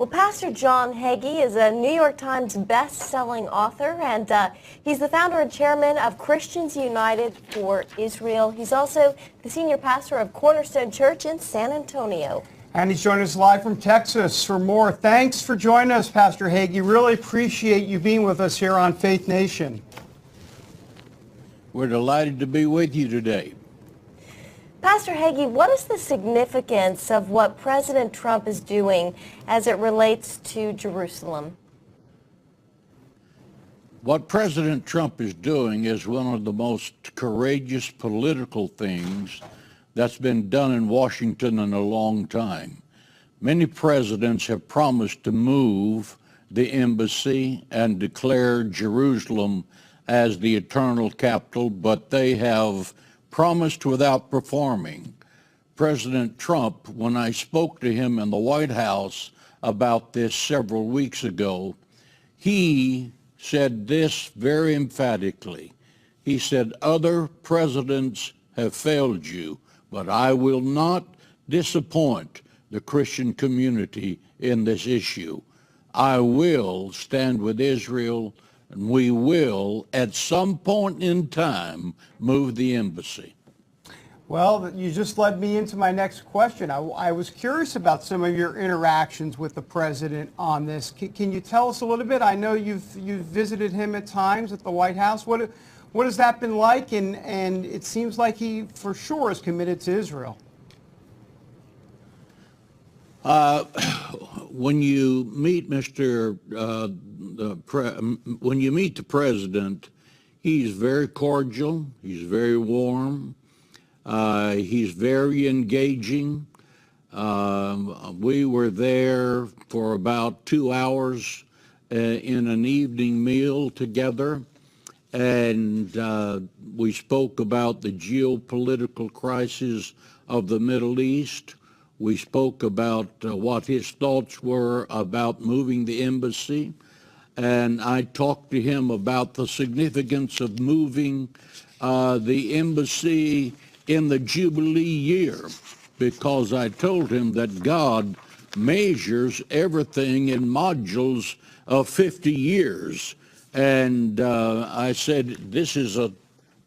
Well, Pastor John Hagee is a New York Times best-selling author, and he's the founder and chairman of Christians United for Israel. He's also the senior pastor of Cornerstone Church in San Antonio. And he's joining us live from Texas for more. Thanks for joining us, Pastor Hagee. Really appreciate you being with us here on Faith Nation. We're delighted to be with you today. Pastor Hagee, what is the significance of what President Trump is doing as it relates to Jerusalem? What President Trump is doing is one of the most courageous political things that's been done in Washington in a long time. Many presidents have promised to move the embassy and declare Jerusalem as the eternal capital, but they have promised without performing. President Trump, when I spoke to him in the White House about this several weeks ago, he said this very emphatically. He said, "Other presidents have failed you, but I will not disappoint the Christian community in this issue. I will stand with Israel, and we will, at some point in time, move the embassy." Well, you just led me into my next question. I was curious about some of your interactions with the president on this. Can you tell us a little bit? I know you've visited him at times at the White House. What has that been like? And it seems like he, for sure, is committed to Israel. When you meet when you meet the president, he's very cordial. He's very warm. He's very engaging. We were there for about 2 hours in an evening meal together, and we spoke about the geopolitical crisis of the Middle East. We spoke about what his thoughts were about moving the embassy, and I talked to him about the significance of moving the embassy in the Jubilee year, because I told him that God measures everything in modules of 50 years. And I said, this is a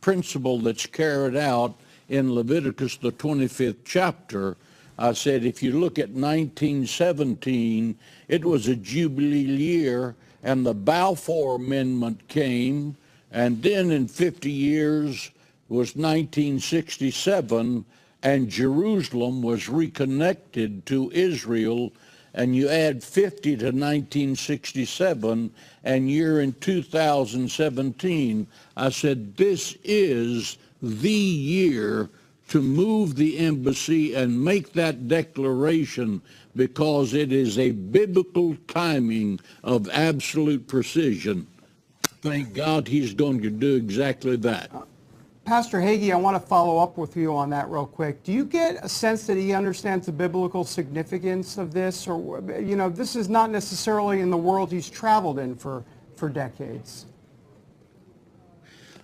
principle that's carried out in Leviticus, the 25th chapter. I said, if you look at 1917, it was a Jubilee year, and the Balfour Amendment came, and then in 50 years was 1967, and Jerusalem was reconnected to Israel, and you add 50 to 1967, and you're in 2017. I said, this is the year to move the embassy and make that declaration, because it is a biblical timing of absolute precision. Thank God he's going to do exactly that. Pastor Hagee, I want to follow up with you on that real quick. Do you get a sense that he understands the biblical significance of this? Or, you know, this is not necessarily in the world he's traveled in for decades.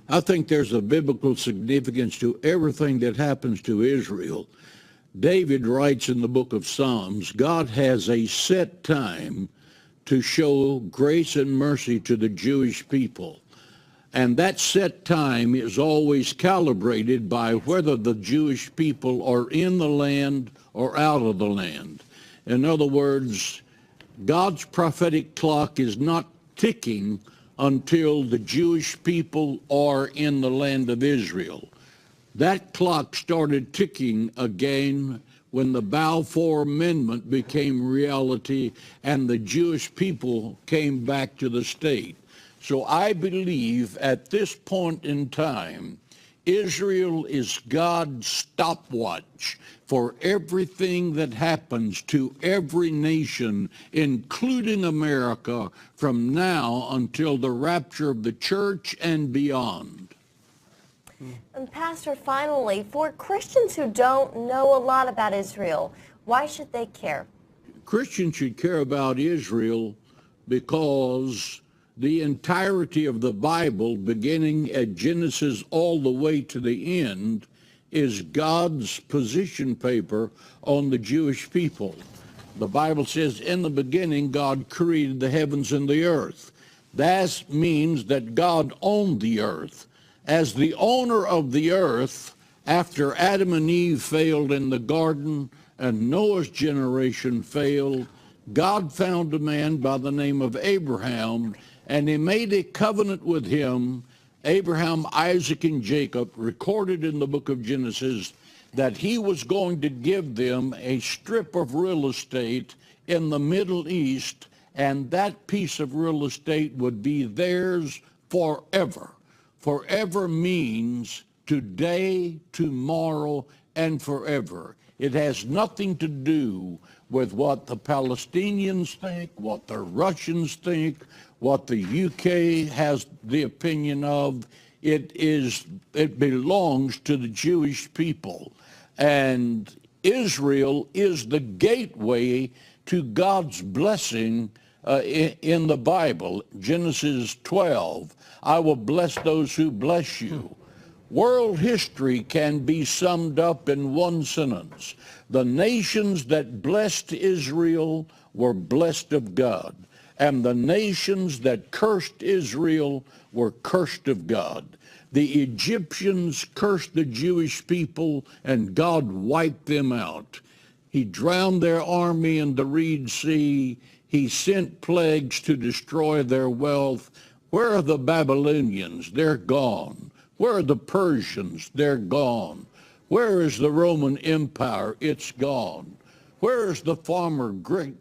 I think there's a biblical significance to everything that happens to Israel. David writes in the book of Psalms, God has a set time to show grace and mercy to the Jewish people. And that set time is always calibrated by whether the Jewish people are in the land or out of the land. In other words, God's prophetic clock is not ticking until the Jewish people are in the land of Israel. That clock started ticking again when the Balfour Amendment became reality and the Jewish people came back to the state. So I believe at this point in time, Israel is God's stopwatch for everything that happens to every nation, including America, from now until the rapture of the church and beyond. And Pastor, finally, for Christians who don't know a lot about Israel, why should they care? Christians should care about Israel because the entirety of the Bible, beginning at Genesis all the way to the end, is God's position paper on the Jewish people. The Bible says, in the beginning, God created the heavens and the earth. That means that God owned the earth. As the owner of the earth, after Adam and Eve failed in the garden and Noah's generation failed, God found a man by the name of Abraham, and he made a covenant with him, Abraham, Isaac, and Jacob, recorded in the book of Genesis, that he was going to give them a strip of real estate in the Middle East, and that piece of real estate would be theirs forever. Forever means today, tomorrow, and forever. It has nothing to do with what the Palestinians think, what the Russians think, what the UK has the opinion of. It belongs to the Jewish people. And Israel is the gateway to God's blessing in the Bible. Genesis 12, I will bless those who bless you. World history can be summed up in one sentence. The nations that blessed Israel were blessed of God, and the nations that cursed Israel were cursed of God. The Egyptians cursed the Jewish people, and God wiped them out. He drowned their army in the Red Sea. He sent plagues to destroy their wealth. Where are the Babylonians? They're gone. Where are the Persians? They're gone. Where is the Roman Empire? It's gone. Where is the former Great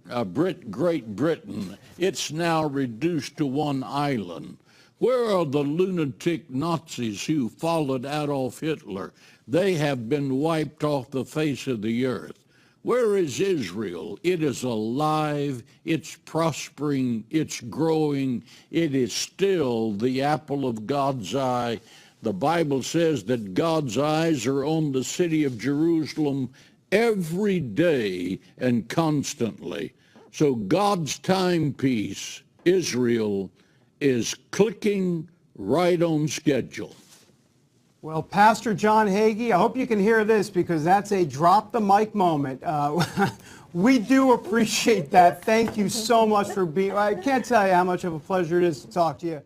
Britain? It's now reduced to one island. Where are the lunatic Nazis who followed Adolf Hitler? They have been wiped off the face of the earth. Where is Israel? It is alive, it's prospering, it's growing, it is still the apple of God's eye. The Bible says that God's eyes are on the city of Jerusalem every day and constantly. So God's timepiece, Israel, is clicking right on schedule. Well, Pastor John Hagee, I hope you can hear this because that's a drop the mic moment. We do appreciate that. Thank you so much for being, I can't tell you how much of a pleasure it is to talk to you.